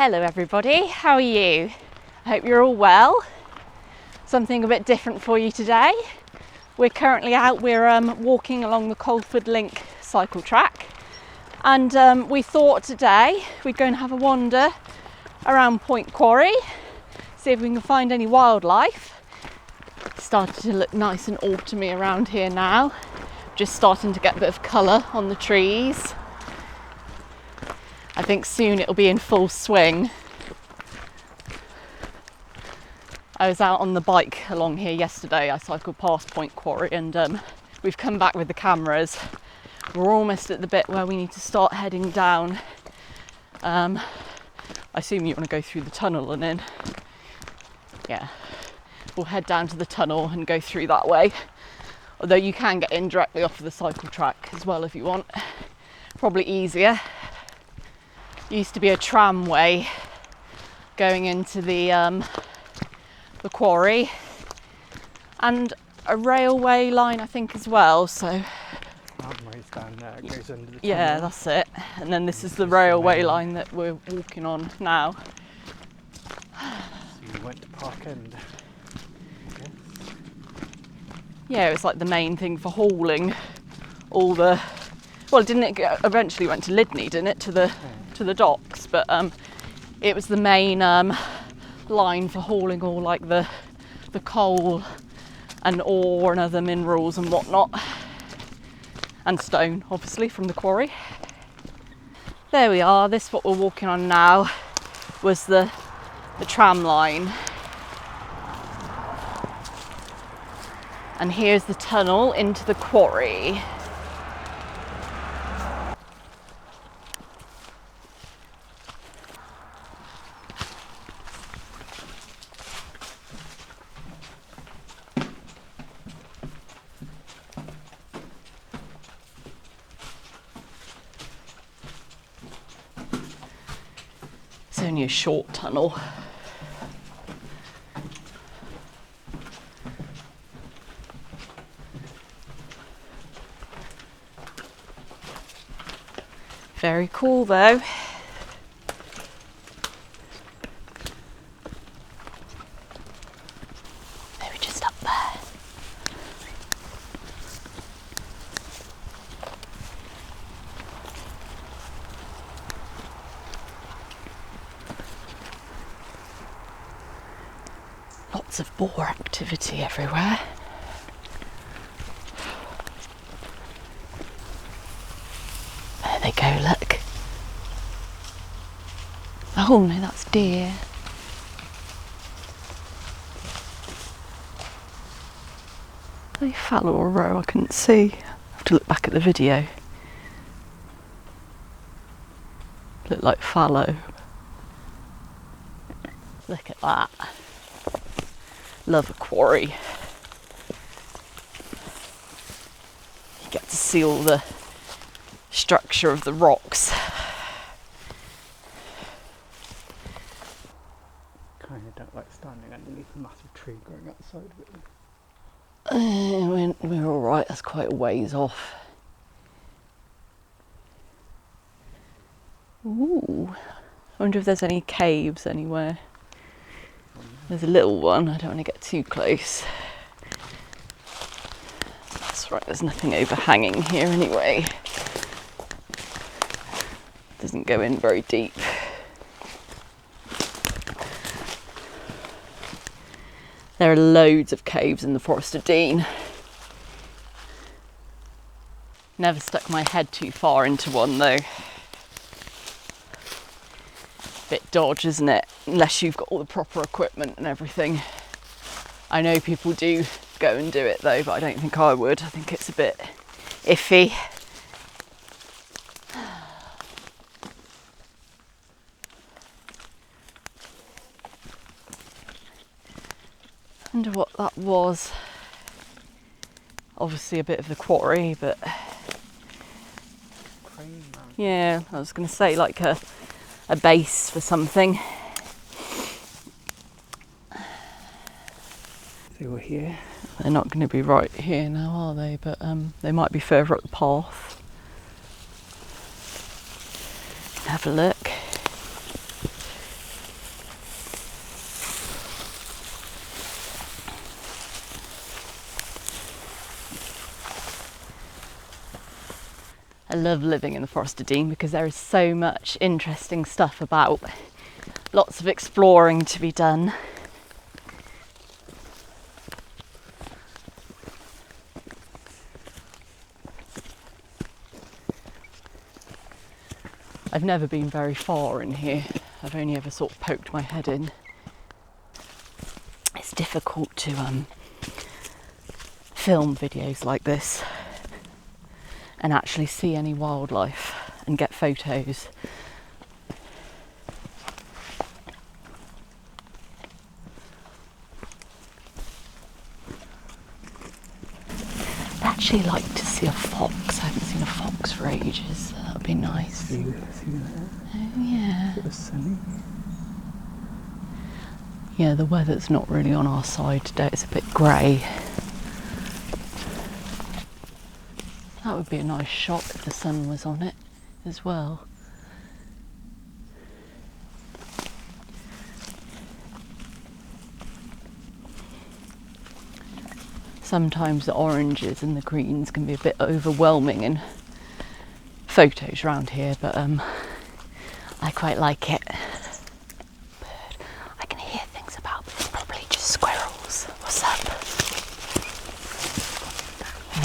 Hello everybody, how are you? I hope you're all well. Something a bit different for you today. We're currently out, we're walking along the Colford Link cycle track, and we thought today we'd go and have a wander around Point Quarry, see if we can find any wildlife. It's started to look nice and autumny around here now, just starting to get a bit of colour on the trees. I think soon it'll be in full swing. I was out on the bike along here yesterday. I cycled past Point Quarry and we've come back with the cameras. We're almost at the bit where we need to start heading down. I assume you want to go through the tunnel and then, yeah, we'll head down to the tunnel and go through that way. Although you can get in directly off of the cycle track as well if you want. Probably easier. Used to be a tramway going into the quarry, and a railway line I think as well, so Tramway's down there, it goes under the tunnel. Yeah, that's it. And then this is the railway line that we're walking on now. So you went to Park End, I guess. Yeah, it was like the main thing for hauling all the, well, didn't it eventually went to Lydney, didn't it, to the docks, but it was the main line for hauling all like the coal and ore and other minerals and whatnot, and stone obviously from the quarry. There we are. This what we're walking on now was the tram line, and here's the tunnel into the quarry. It's only a short tunnel. Very cool though. Maybe just up there. Lots of boar activity everywhere. There they go, look. Oh no, that's deer. Are they fallow or roe? I couldn't see. I have to look back at the video. Look like fallow. Look at that. Love a quarry. You get to see all the structure of the rocks. Kind of don't like standing underneath a massive tree growing outside of it. We're all right. That's quite a ways off. Ooh, I wonder if there's any caves anywhere. There's a little one, I don't want to get too close. That's right, there's nothing overhanging here anyway. Doesn't go in very deep. There are loads of caves in the Forest of Dean. Never stuck my head too far into one though. Bit dodge, isn't it? Unless you've got all the proper equipment and everything. I know people do go and do it though, but I don't think I would. I think it's a bit iffy. Wonder what that was. Obviously a bit of the quarry, but yeah, I was going to say like a base for something. They were here. They're not going to be right here now, are they? But they might be further up the path. Have a look. I love living in the Forest of Dean because there is so much interesting stuff about, lots of exploring to be done. I've never been very far in here. I've only ever sort of poked my head in. It's difficult to film videos like this and actually see any wildlife and get photos. I'd actually like to see a fox. I haven't seen a fox for ages. That would be nice. See that? Oh yeah. Bit of sunny. Yeah, the weather's not really on our side today. It's a bit grey. That would be a nice shot if the sun was on it as well. Sometimes the oranges and the greens can be a bit overwhelming in photos around here, but I quite like it. Bird. I can hear things about, but it's probably just squirrels. What's up?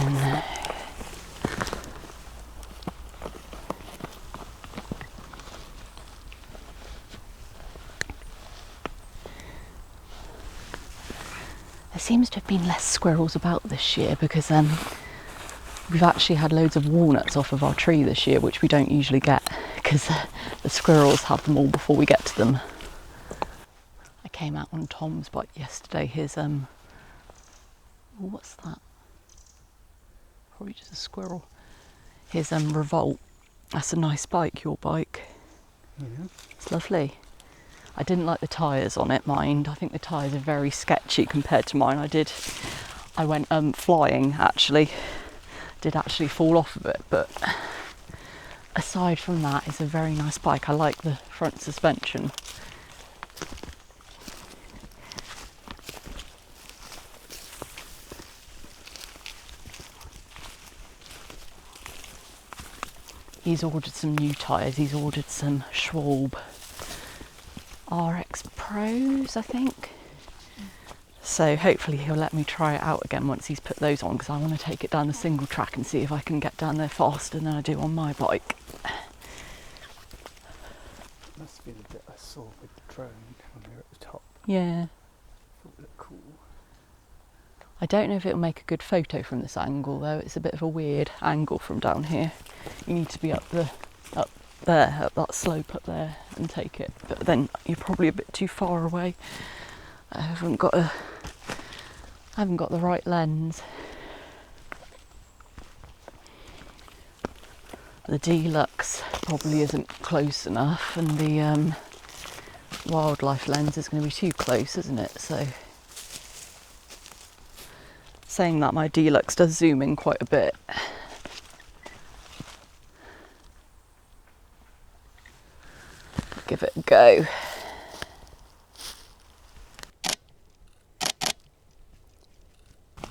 Oh no. There seems to have been less squirrels about this year because we've actually had loads of walnuts off of our tree this year, which we don't usually get because the squirrels have them all before we get to them. I came out on Tom's bike yesterday. His what's that? Probably just a squirrel. His Revolt. That's a nice bike, your bike. Yeah. It's lovely. I didn't like the tyres on it, mind. I think the tyres are very sketchy compared to mine. I went flying actually. Did actually fall off of it, but aside from that, it's a very nice bike. I like the front suspension. He's ordered some new tyres. He's ordered some Schwalbe RX Pros, I think. So hopefully he'll let me try it out again once he's put those on, because I want to take it down the single track and see if I can get down there faster than I do on my bike. Must be the bit I saw with the drone when we were at the top. Yeah. Thought it looked cool. I don't know if it'll make a good photo from this angle though. It's a bit of a weird angle from down here. You need to be up there, up that slope up there and take it. But then you're probably a bit too far away. I haven't got the right lens. The Deluxe probably isn't close enough, and the wildlife lens is going to be too close, isn't it? So, saying that, my Deluxe does zoom in quite a bit. Give it a go.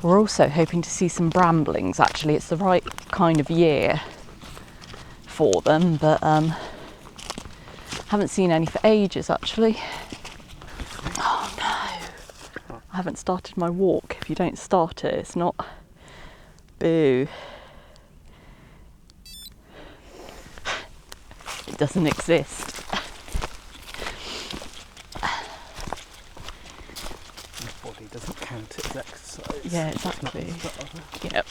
We're also hoping to see some bramblings. Actually, it's the right kind of year for them, but haven't seen any for ages actually. Oh no, I haven't started my walk. If you don't start it, it's not. Boo. It doesn't exist. My body doesn't count it as exercise. Yeah, exactly. Yep.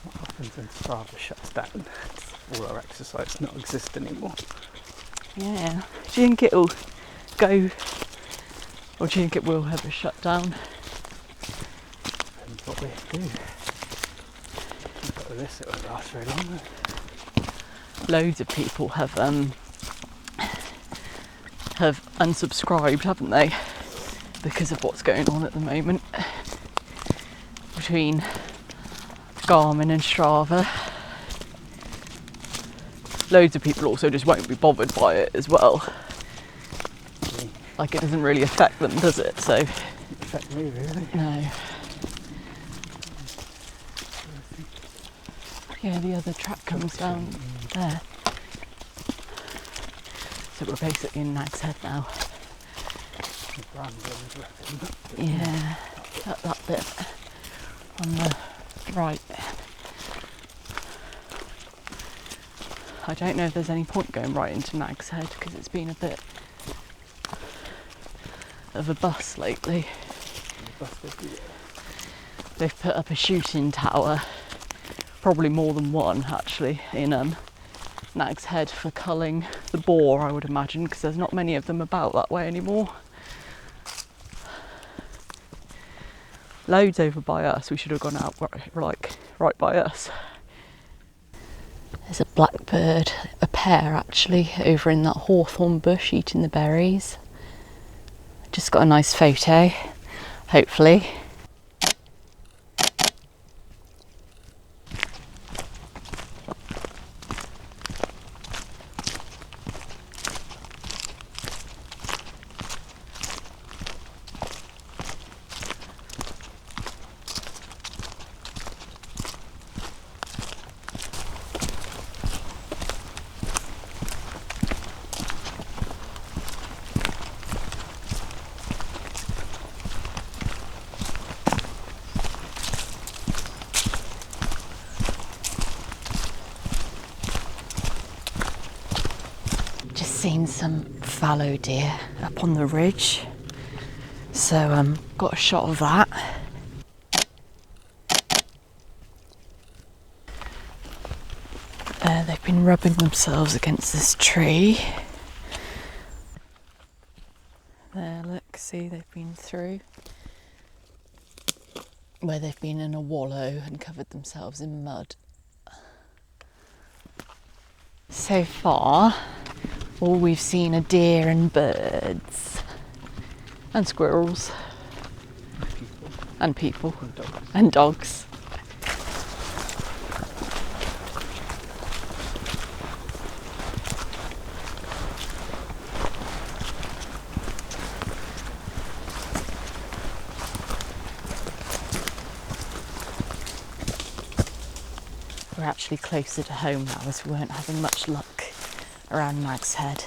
What happens when Strava shuts down? All our exercise not exist anymore. Yeah. Do you think it'll go, or do you think it will ever shut down? Depends what they do. But with this, it won't last very long. Loads of people have unsubscribed, haven't they? Because of what's going on at the moment between Garmin and Strava. Loads of people also just won't be bothered by it as well. Like, it doesn't really affect them, does it? So affect me really. No. Yeah, the other track comes down there. So we're basically in Nagshead now. Yeah, that bit on the right. I don't know if there's any point going right into Nagshead because it's been a bit of a bust lately. They've put up a shooting tower, probably more than one actually, in Nagshead for culling the boar, I would imagine, because there's not many of them about that way anymore. Loads over by us. We should have gone out right by us. There's a blackbird, a pair actually, over in that hawthorn bush eating the berries. Just got a nice photo, hopefully. Seen some fallow deer up on the ridge, so got a shot of that. They've been rubbing themselves against this tree. There, look, see, they've been through where they've been in a wallow and covered themselves in mud. So far, all we've seen are deer and birds and squirrels and people and dogs. We're actually closer to home now, as we weren't having much luck around Nagshead.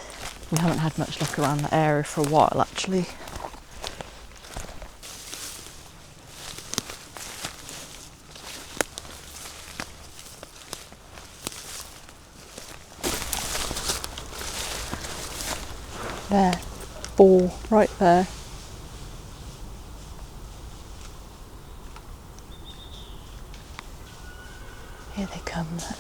We haven't had much luck around the area for a while actually. There, boar, right there. Here they come, look.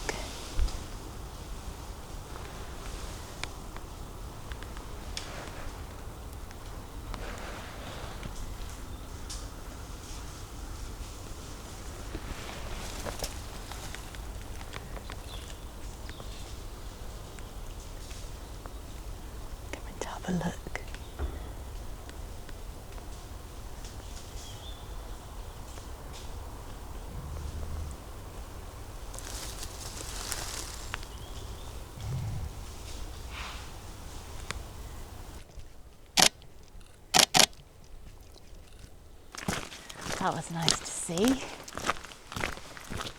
Have a look. That was nice to see.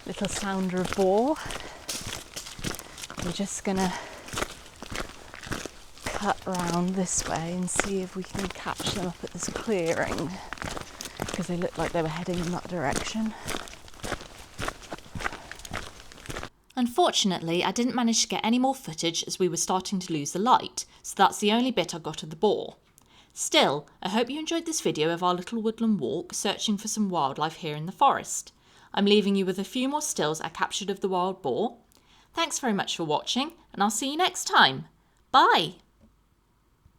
Little sounder of boar. We're just gonna cut round this way and see if we can catch them up at this clearing, because they looked like they were heading in that direction. Unfortunately, I didn't manage to get any more footage as we were starting to lose the light, so that's the only bit I got of the boar. Still, I hope you enjoyed this video of our little woodland walk searching for some wildlife here in the forest. I'm leaving you with a few more stills I captured of the wild boar. Thanks very much for watching, and I'll see you next time. Bye!